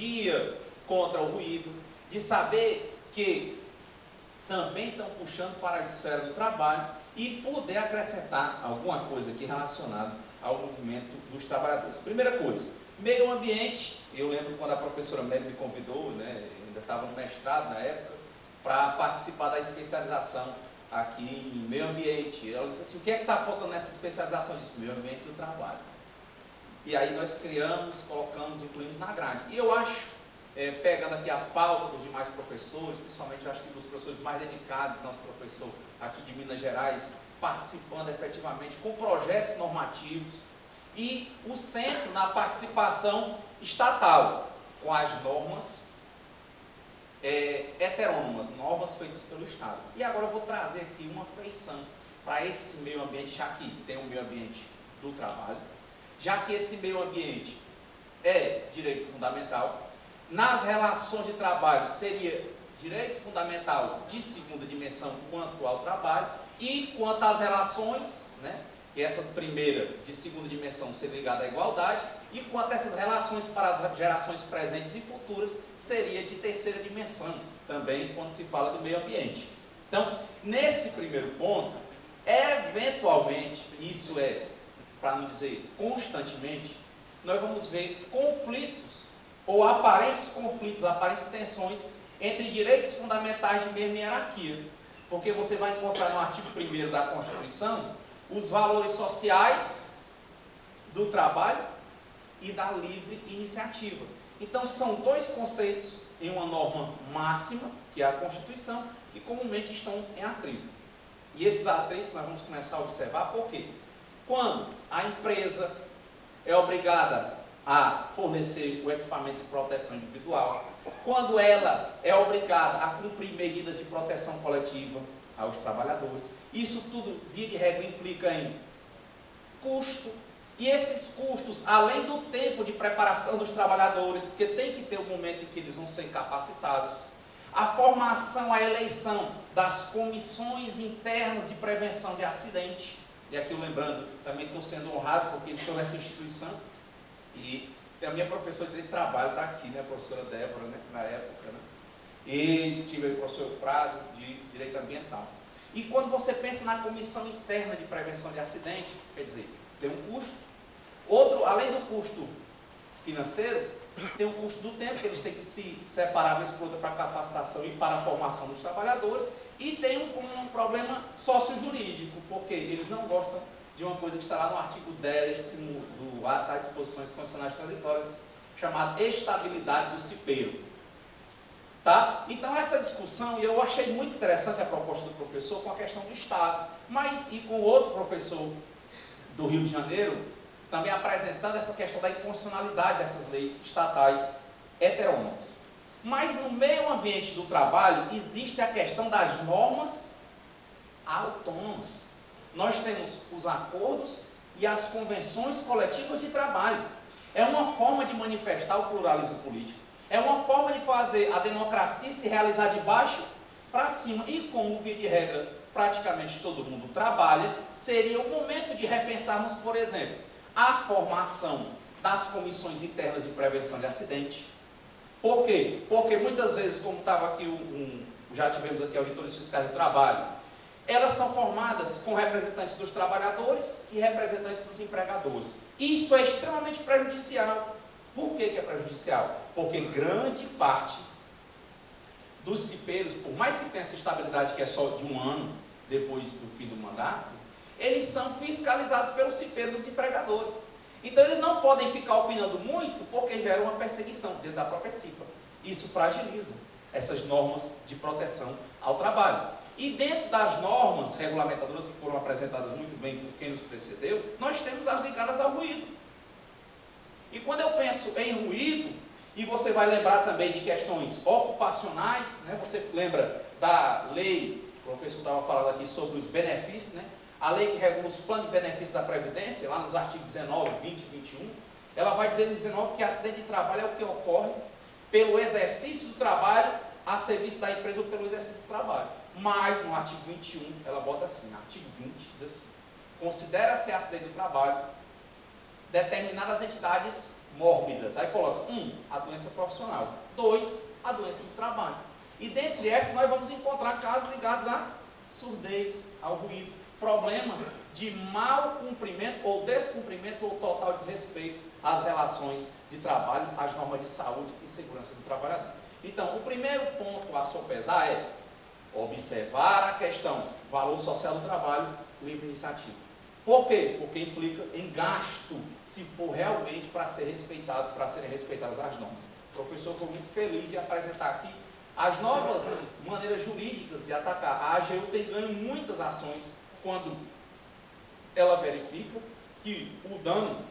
vigia contra o ruído, de saber que também estão puxando para a esfera do trabalho e poder acrescentar alguma coisa aqui relacionada ao movimento dos trabalhadores. Primeira coisa, meio ambiente. Eu lembro quando a professora Mary me convidou, né, ainda estava no mestrado na época, para participar da especialização aqui em meio ambiente. Ela disse assim, o que é que está faltando nessa especialização? Disse, meio ambiente do trabalho. E aí nós criamos, colocamos, incluímos na grade. E eu acho, pegando aqui a pauta dos demais professores, principalmente eu acho que dos professores mais dedicados, nosso professor aqui de Minas Gerais, participando efetivamente com projetos normativos, e o centro na participação estatal, com as normas heterônomas, normas feitas pelo Estado. E agora eu vou trazer aqui uma feição para esse meio ambiente, já que tem um meio ambiente do trabalho, já que esse meio ambiente é direito fundamental, nas relações de trabalho seria direito fundamental de segunda dimensão quanto ao trabalho, e quanto às relações, né, que essa primeira de segunda dimensão seria ligada à igualdade, e quanto a essas relações para as gerações presentes e futuras, seria de terceira dimensão, também quando se fala do meio ambiente. Então, nesse primeiro ponto, eventualmente, isso é, para não dizer constantemente, nós vamos ver conflitos, ou aparentes conflitos, aparentes tensões, entre direitos fundamentais de mesma hierarquia. Porque você vai encontrar no artigo 1º da Constituição os valores sociais do trabalho e da livre iniciativa. Então, são dois conceitos em uma norma máxima, que é a Constituição, que comumente estão em atrito. E esses atritos nós vamos começar a observar por quê? Quando a empresa é obrigada a fornecer o equipamento de proteção individual, quando ela é obrigada a cumprir medidas de proteção coletiva aos trabalhadores, isso tudo, via de regra, implica em custo. E esses custos, além do tempo de preparação dos trabalhadores, porque tem que ter um momento em que eles vão ser capacitados, a formação, a eleição das comissões internas de prevenção de acidente, e aqui eu lembrando, também estou sendo honrado porque estou nessa instituição, e a minha professora de trabalho está aqui, né, a professora Débora, né, na época, né, e tive o professor Prazo de Direito Ambiental. E quando você pensa na comissão interna de prevenção de acidente, quer dizer, tem um custo. Outro, além do custo financeiro, tem o custo do tempo, que eles têm que se separar vez por outra para a capacitação e para a formação dos trabalhadores. E tem um problema sócio-jurídico, porque eles não gostam de uma coisa que está lá no artigo 10º do Ato das Disposições Constitucionais Transitórias, chamado estabilidade do cipeiro. Tá? Então, essa discussão, e eu achei muito interessante a proposta do professor com a questão do Estado, mas e com outro professor do Rio de Janeiro, também apresentando essa questão da inconstitucionalidade dessas leis estatais heterônomas. Mas no meio ambiente do trabalho existe a questão das normas autônomas. Nós temos os acordos e as convenções coletivas de trabalho. É uma forma de manifestar o pluralismo político. É uma forma de fazer a democracia se realizar de baixo para cima. E como, via de regra, praticamente todo mundo trabalha, seria o momento de repensarmos, por exemplo, a formação das comissões internas de prevenção de acidente. Por quê? Porque muitas vezes, como estava aqui, já tivemos aqui auditores fiscais do trabalho, elas são formadas com representantes dos trabalhadores e representantes dos empregadores. Isso é extremamente prejudicial. Por que é prejudicial? Porque grande parte dos cipeiros, por mais que tenha essa estabilidade que é só de um ano depois do fim do mandato, eles são fiscalizados pelos cipeiros dos empregadores. Então eles não podem ficar opinando muito porque gera uma perseguição dentro da própria CIPA. Isso fragiliza essas normas de proteção ao trabalho. E dentro das normas regulamentadoras que foram apresentadas muito bem por quem nos precedeu, nós temos as ligadas ao ruído. E quando eu penso em ruído, e você vai lembrar também de questões ocupacionais, né? Você lembra da lei, o professor estava falando aqui sobre os benefícios, né? A lei que regula os planos de benefícios da Previdência, lá nos artigos 19, 20 e 21, ela vai dizer no 19 que acidente de trabalho é o que ocorre pelo exercício do trabalho a serviço da empresa ou pelo exercício do trabalho. Mas no artigo 21, ela bota assim, artigo 20 diz assim, considera-se acidente do trabalho determinadas entidades mórbidas. Aí coloca 1, a doença profissional. 2, a doença do trabalho. E dentre essas nós vamos encontrar casos ligados à surdez, ao ruído, problemas de mau cumprimento ou descumprimento ou total desrespeito às relações de trabalho, às normas de saúde e segurança do trabalhador. Então, o primeiro ponto a sopesar é observar a questão valor social do trabalho, livre iniciativa. Por quê? Porque implica em gasto, se for realmente para ser respeitado, para serem respeitadas as normas. O professor foi muito feliz de apresentar aqui as novas maneiras jurídicas de atacar. A AGU tem ganho muitas ações quando ela verifica que o dano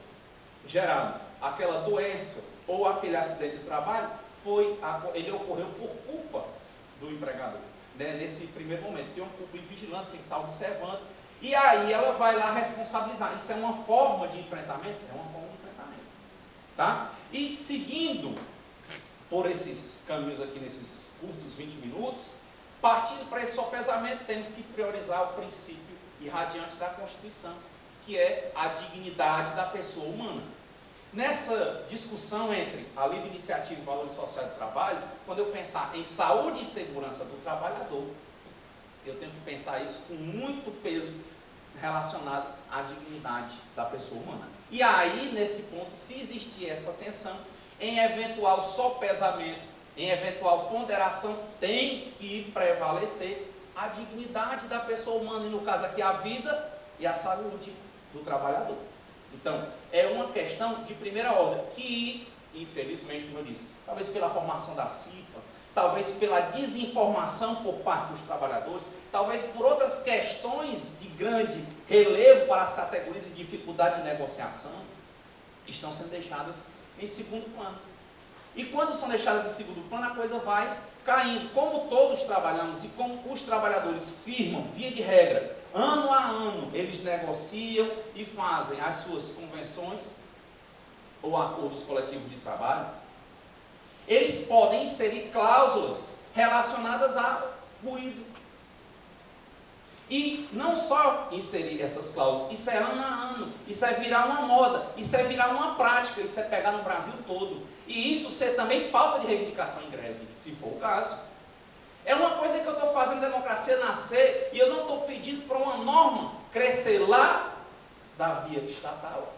gerado, aquela doença ou aquele acidente de trabalho, ele ocorreu por culpa do empregador. Né? Nesse primeiro momento, tem um público vigilante, tem que estar observando, e aí ela vai lá responsabilizar. Isso é uma forma de enfrentamento? É uma forma de enfrentamento. Tá? E seguindo por esses caminhos aqui, nesses curtos 20 minutos, partindo para esse sopesamento, temos que priorizar o princípio irradiante da Constituição, que é a dignidade da pessoa humana. Nessa discussão entre a livre iniciativa e valores sociais do trabalho, quando eu pensar em saúde e segurança do trabalhador, eu tenho que pensar isso com muito peso relacionado à dignidade da pessoa humana. E aí, nesse ponto, se existir essa tensão, em eventual sopesamento, em eventual ponderação, tem que prevalecer a dignidade da pessoa humana, e no caso aqui a vida e a saúde do trabalhador. Então, é uma questão de primeira ordem, que, infelizmente, como eu disse, talvez pela formação da CIPA, talvez pela desinformação por parte dos trabalhadores, talvez por outras questões de grande relevo para as categorias de dificuldade de negociação, estão sendo deixadas em segundo plano. E quando são deixadas em segundo plano, a coisa vai caindo. Como todos trabalhamos e como os trabalhadores firmam, via de regra, ano a ano, eles negociam e fazem as suas convenções ou acordos coletivos de trabalho, eles podem inserir cláusulas relacionadas a ruído. E não só inserir essas cláusulas, isso é ano a ano, isso é virar uma moda, isso é virar uma prática, isso é pegar no Brasil todo. E isso ser também pauta de reivindicação em greve, se for o caso. É uma coisa que eu estou fazendo a democracia nascer e eu não estou pedindo para uma norma crescer lá da via estatal,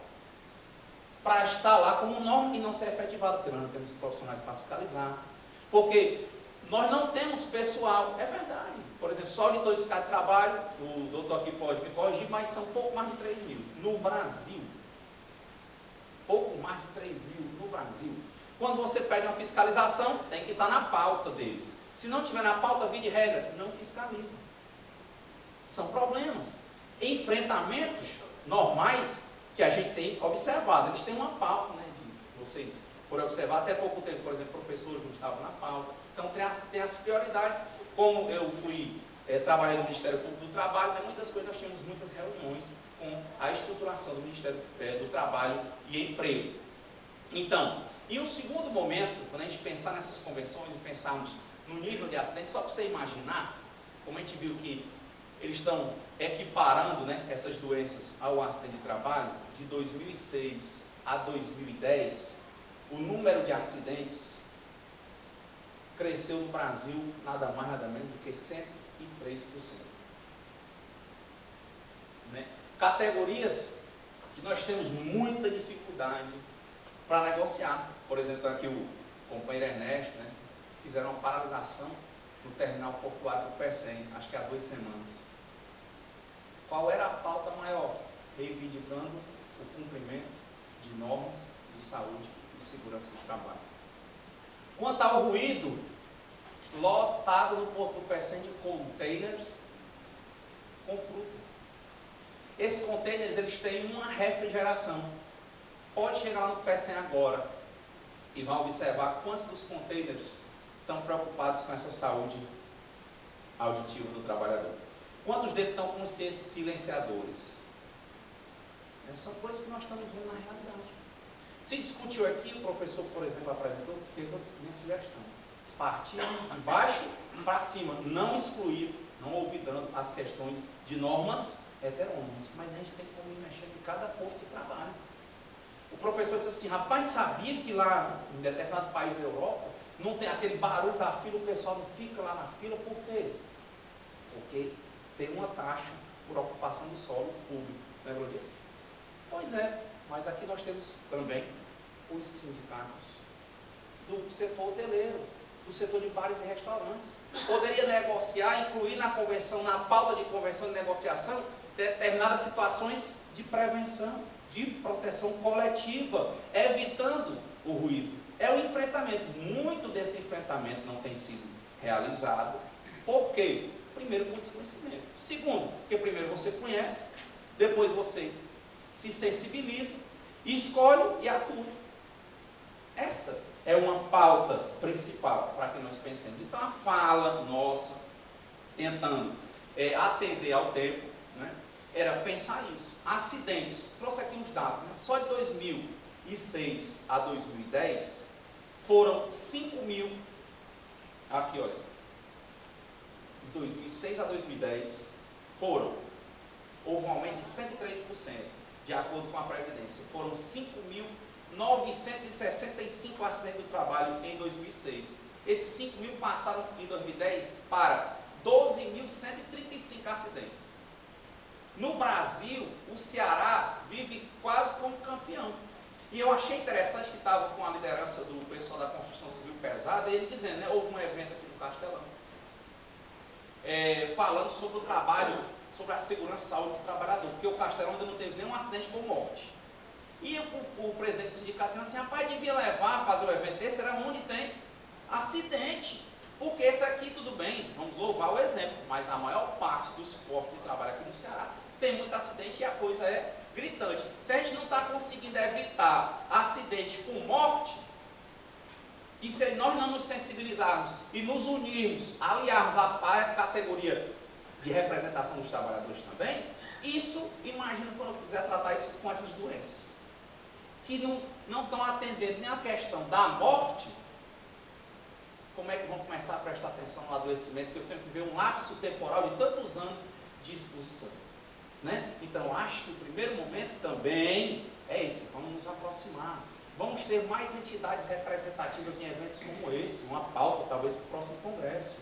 para estar lá como norma e não ser efetivada, porque nós não temos profissionais para fiscalizar. Porque nós não temos pessoal, é verdade. Por exemplo, só auditores fiscais de trabalho, o doutor aqui pode me corrigir, mas são pouco mais de 3 mil. No Brasil, pouco mais de 3 mil no Brasil. Quando você pede uma fiscalização, tem que estar na pauta deles. Se não tiver na pauta, via de regra, não fiscaliza. São problemas. Enfrentamentos normais que a gente tem observado. Eles têm uma pauta, né, de vocês foram observar. Até pouco tempo, por exemplo, professores não estavam na pauta. Então, tem as prioridades. Como eu fui trabalhando no Ministério Público do Trabalho, né, muitas coisas, nós tínhamos muitas reuniões com a estruturação do Ministério do Trabalho e Emprego. Então, em um segundo momento, quando a gente pensar nessas convenções e pensarmos no nível de acidente, só para você imaginar, como a gente viu que eles estão equiparando, né, essas doenças ao acidente de trabalho, de 2006 a 2010, o número de acidentes cresceu no Brasil nada mais, nada menos do que 103%. Né? Categorias que nós temos muita dificuldade para negociar. Por exemplo, aqui o companheiro Ernesto, né, fizeram uma paralisação no terminal portuário do PECEM, acho que há 2 semanas. Qual era a pauta maior? Reivindicando o cumprimento de normas de saúde e segurança do trabalho. Quanto ao ruído, lotado no porto do PECEM de containers com frutas. Esses containers, eles têm uma refrigeração. Pode chegar lá no PECEM agora e vai observar quantos dos containers estão preocupados com essa saúde auditiva do trabalhador. Quantos deles estão com silenciadores? São coisas que nós estamos vendo na realidade. Se discutiu aqui, o professor, por exemplo, apresentou, teve a minha sugestão. Partimos de baixo para cima, não excluir, não olvidando as questões de normas heterônomas. Mas a gente tem como ir mexendo em cada posto de trabalho. O professor disse assim, rapaz, sabia que lá em determinado país da Europa não tem aquele barulho da fila, o pessoal não fica lá na fila, por quê? Porque tem uma taxa por ocupação do solo público. Lembrou disso? Pois é, mas aqui nós temos também os sindicatos do setor hoteleiro, do setor de bares e restaurantes. Poderia negociar, incluir na convenção, na pauta de convenção de negociação, determinadas situações de prevenção, de proteção coletiva, evitando o ruído. É o enfrentamento. Muito desse enfrentamento não tem sido realizado. Por quê? Primeiro, por desconhecimento. Segundo, porque primeiro você conhece, depois você se sensibiliza, escolhe e atua. Essa é uma pauta principal para que nós pensemos. Então, a fala nossa, tentando atender ao tempo, né, era pensar isso. Acidentes, trouxe aqui uns dados, né? Só de 2006 a 2010, foram 5 mil, aqui olha, de 2006 a 2010, houve um aumento de 103%, de acordo com a Previdência. Foram 5.965 acidentes do trabalho em 2006. Esses 5 mil passaram em 2010 para 12.135 acidentes. No Brasil, o Ceará vive quase como campeão. E eu achei interessante que estava com a liderança do pessoal da construção civil pesada, ele dizendo, né, houve um evento aqui no Castelão, falando sobre o trabalho, sobre a segurança e saúde do trabalhador, porque o Castelão ainda não teve nenhum acidente com morte. E o presidente do sindicato dizendo assim, rapaz, devia levar, fazer o evento desse, era onde tem acidente. Porque esse aqui, tudo bem, vamos louvar o exemplo, mas a maior parte dos postos de trabalho aqui no Ceará tem muito acidente e a coisa é gritante. Se a gente não está conseguindo evitar acidente com morte, e se nós não nos sensibilizarmos e nos unirmos, aliarmos a categoria de representação dos trabalhadores também, isso, imagina quando eu quiser tratar isso com essas doenças. Se não estão atendendo nem a questão da morte, como é que vão começar a prestar atenção no adoecimento, que eu tenho que ver um lapso temporal de tantos anos de exposição, né? Então, acho que o primeiro momento também é esse, vamos nos aproximar. Vamos ter mais entidades representativas em eventos como esse, uma pauta talvez para o próximo congresso.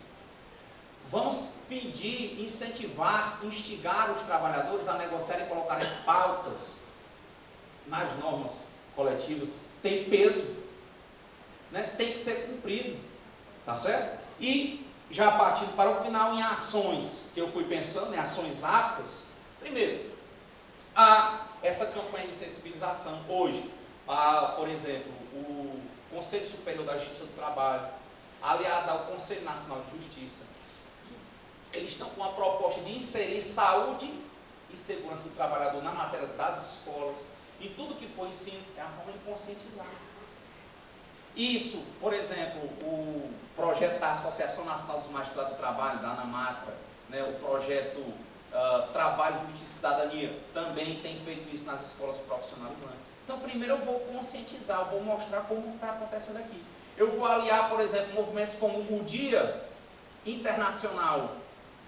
Vamos pedir, incentivar, instigar os trabalhadores a negociarem e colocarem pautas nas normas coletivas. Tem peso, né? Tem que ser cumprido, tá certo? E já partindo para o final, em ações que eu fui pensando, em ações aptas, primeiro, essa campanha de sensibilização hoje. Por exemplo, o Conselho Superior da Justiça do Trabalho, aliado ao Conselho Nacional de Justiça, eles estão com a proposta de inserir saúde e segurança do trabalhador na matéria das escolas, e tudo que for ensino é a forma de conscientizar. Isso, por exemplo, o projeto da Associação Nacional dos Magistrados do Trabalho, da ANAMATRA, né, o projeto Trabalho, Justiça e Cidadania, também tem feito isso nas escolas profissionalizantes. Então, primeiro eu vou conscientizar, eu vou mostrar como está acontecendo aqui. Eu vou aliar, por exemplo, movimentos como o Dia Internacional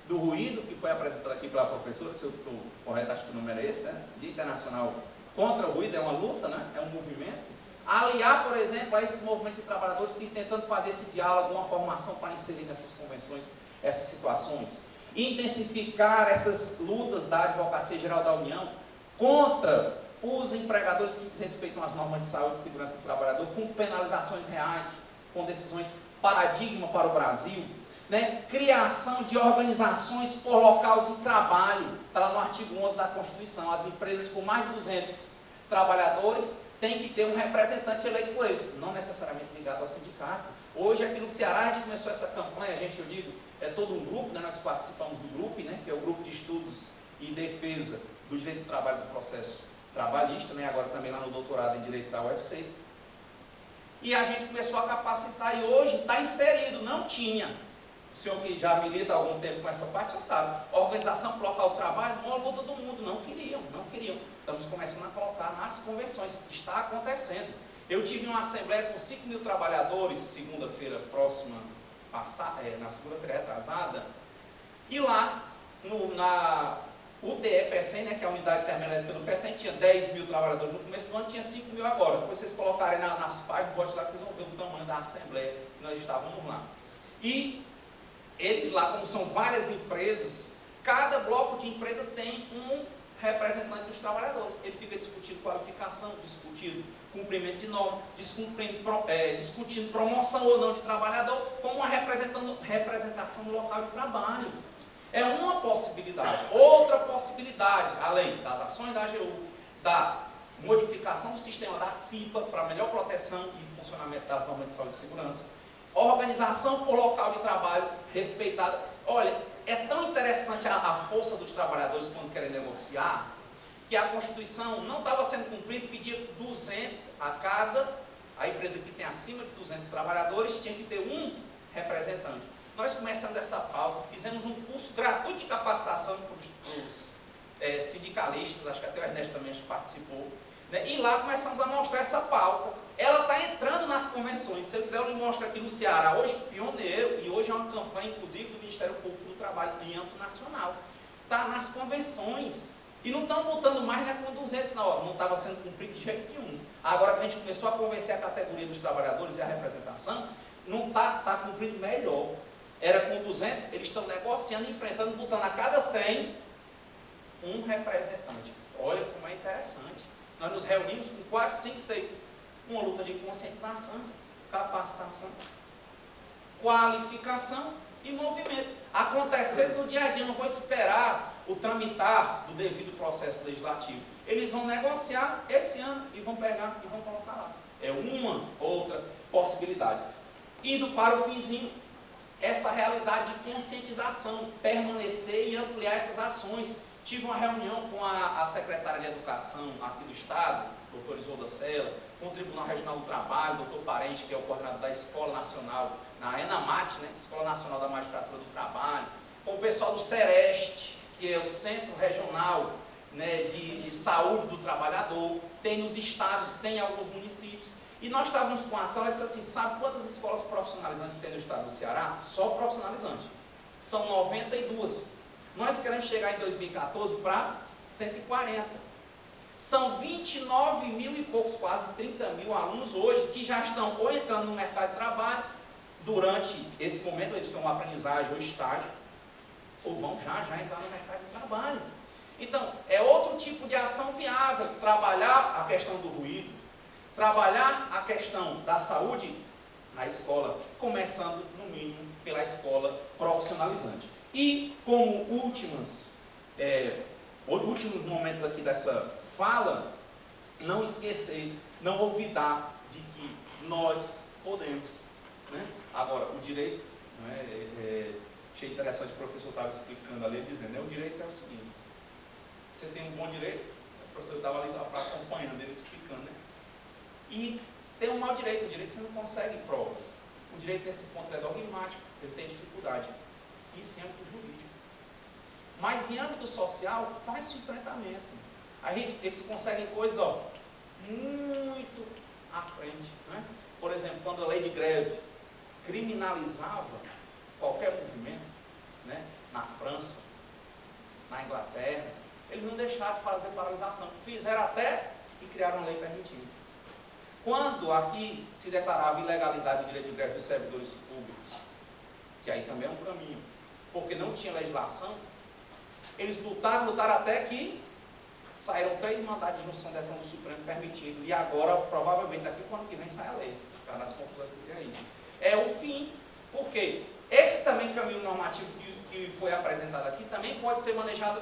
do Ruído, que foi apresentado aqui pela professora, se eu estou correto, acho que o nome era esse, né? Dia Internacional contra o Ruído, é uma luta, né? É um movimento. Aliar, por exemplo, a esses movimentos de trabalhadores e tentando fazer esse diálogo, uma formação para inserir nessas convenções, essas situações. Intensificar essas lutas da Advocacia Geral da União contra os empregadores que desrespeitam as normas de saúde e segurança do trabalhador, com penalizações reais, com decisões paradigma para o Brasil, né? Criação de organizações por local de trabalho, está lá no artigo 11 da Constituição, as empresas com mais de 200 trabalhadores têm que ter um representante eleito por eles, não necessariamente ligado ao sindicato. Hoje aqui no Ceará a gente começou essa campanha, eu digo, é todo um grupo, né? Nós participamos do grupo, né? Que é o Grupo de Estudos e Defesa do Direito do Trabalho do Processo Trabalhista, né? Agora também lá no doutorado em Direito da UFC. E a gente começou a capacitar e hoje está inserido, não tinha. O senhor que já milita há algum tempo com essa parte, já sabe. A organização por local de trabalho, uma luta do mundo, não queriam. Estamos começando a colocar nas convenções, está acontecendo. Eu tive uma assembleia com 5 mil trabalhadores, segunda-feira próxima, na segunda-feira retrasada, e lá, O TE-PECEM, né, que é a unidade termoelétrica do PECEM, tinha 10 mil trabalhadores no começo do ano, tinha 5 mil agora. Depois vocês colocarem nas páginas, bote lá que vocês vão ver o tamanho da assembleia que nós estávamos lá. E eles lá, como são várias empresas, cada bloco de empresa tem um representante dos trabalhadores. Ele fica discutindo qualificação, discutindo cumprimento de norma, discutindo promoção ou não de trabalhador, como uma representação no local de trabalho. É uma possibilidade. Outra possibilidade, além das ações da AGU, da modificação do sistema da CIPA para melhor proteção e funcionamento das normas de saúde e segurança, organização por local de trabalho respeitada. Olha, é tão interessante a força dos trabalhadores quando querem negociar, que a Constituição não estava sendo cumprida, pedia 200 a a empresa que tem acima de 200 trabalhadores tinha que ter um representante. Nós começamos essa pauta, fizemos um curso gratuito de capacitação para os sindicalistas, acho que até o Ernesto também participou, né? E lá começamos a mostrar essa pauta. Ela está entrando nas convenções. Se eu quiser, eu lhe mostro aqui no Ceará, hoje pioneiro, e hoje é uma campanha, inclusive, do Ministério Público do Trabalho em âmbito nacional. Está nas convenções. E não estão botando mais, né, com 200 na hora, não estava sendo cumprido de jeito nenhum. Agora que a gente começou a convencer a categoria dos trabalhadores e a representação, não está cumprindo melhor. Era com 200, eles estão negociando, enfrentando, botando a cada 100 um representante. Olha como é interessante. Nós nos reunimos com 4, 5, 6. Uma luta de conscientização, capacitação, qualificação e movimento. Acontecendo no dia a dia, não vou esperar o tramitar do devido processo legislativo. Eles vão negociar esse ano e vão pegar e vão colocar lá. É uma outra possibilidade. Indo para o finzinho, essa realidade de conscientização, permanecer e ampliar essas ações. Tive uma reunião com a secretária de Educação aqui do Estado, doutor Isolda Sela, com o Tribunal Regional do Trabalho, doutor Parente, que é o coordenador da Escola Nacional, na ENAMAT, né, Escola Nacional da Magistratura do Trabalho, com o pessoal do CEREST, que é o Centro Regional, né, de Saúde do Trabalhador, tem nos estados, tem em alguns municípios. E nós estávamos com a ação, ela disse assim, sabe quantas escolas profissionalizantes tem no estado do Ceará? Só profissionalizante. São 92. Nós queremos chegar em 2014 para 140. São 29 mil e poucos, quase 30 mil alunos hoje, que já estão ou entrando no mercado de trabalho, durante esse momento eles estão em aprendizagem ou estágio, ou vão já entrar no mercado de trabalho. Então, é outro tipo de ação viável, trabalhar a questão do ruído, trabalhar a questão da saúde na escola, começando, no mínimo, pela escola profissionalizante. E, como últimos momentos aqui dessa fala, não esquecer, não olvidar de que nós podemos. Né? Agora, o direito, achei interessante o professor estava explicando ali, dizendo, né, o direito é o seguinte, você tem um bom direito, o professor estava ali acompanhando ele explicando, né? E tem um mau direito, o direito você não consegue provas. O direito nesse ponto é dogmático, ele tem dificuldade. Isso em âmbito jurídico. Mas em âmbito social, faz-se enfrentamento. Eles conseguem coisas, muito à frente. Né? Por exemplo, quando a lei de greve criminalizava qualquer movimento, né? Na França, na Inglaterra, eles não deixaram de fazer paralisação. Fizeram até e criaram uma lei permitindo. Quando aqui se declarava ilegalidade do direito de greve dos servidores públicos, que aí também é um caminho, porque não tinha legislação, eles lutaram até que saíram 3 mandados de junção dessa do Supremo permitindo, e agora, provavelmente, daqui para o ano que vem sai a lei, para nas confusões que tem aí. É o fim, porque esse também caminho normativo que foi apresentado aqui, também pode ser manejado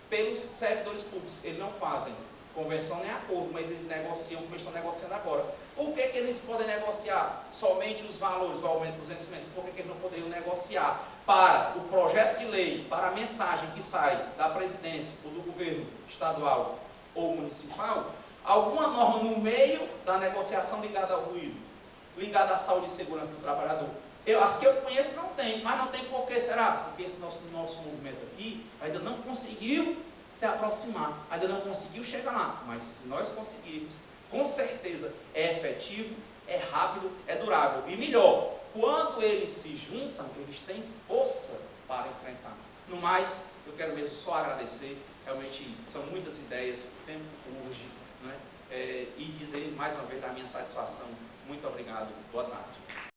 pelos servidores públicos. Eles não fazem convenção nem acordo, mas eles negociam como estão negociando agora. Por que eles podem negociar somente os valores, o aumento dos vencimentos? Por que eles não poderiam negociar para o projeto de lei, para a mensagem que sai da presidência ou do governo estadual ou municipal, alguma norma no meio da negociação ligada ao ruído, ligada à saúde e segurança do trabalhador? As que eu conheço não tem, mas não tem por que será? Porque esse nosso movimento aqui ainda não conseguiu se aproximar, ainda não conseguiu chegar lá, mas se nós conseguirmos, com certeza é efetivo, é rápido, é durável. E melhor, quando eles se juntam, eles têm força para enfrentar. No mais, Eu quero mesmo só agradecer, realmente são muitas ideias, o tempo urge, né? E dizer mais uma vez da minha satisfação. Muito obrigado, boa tarde.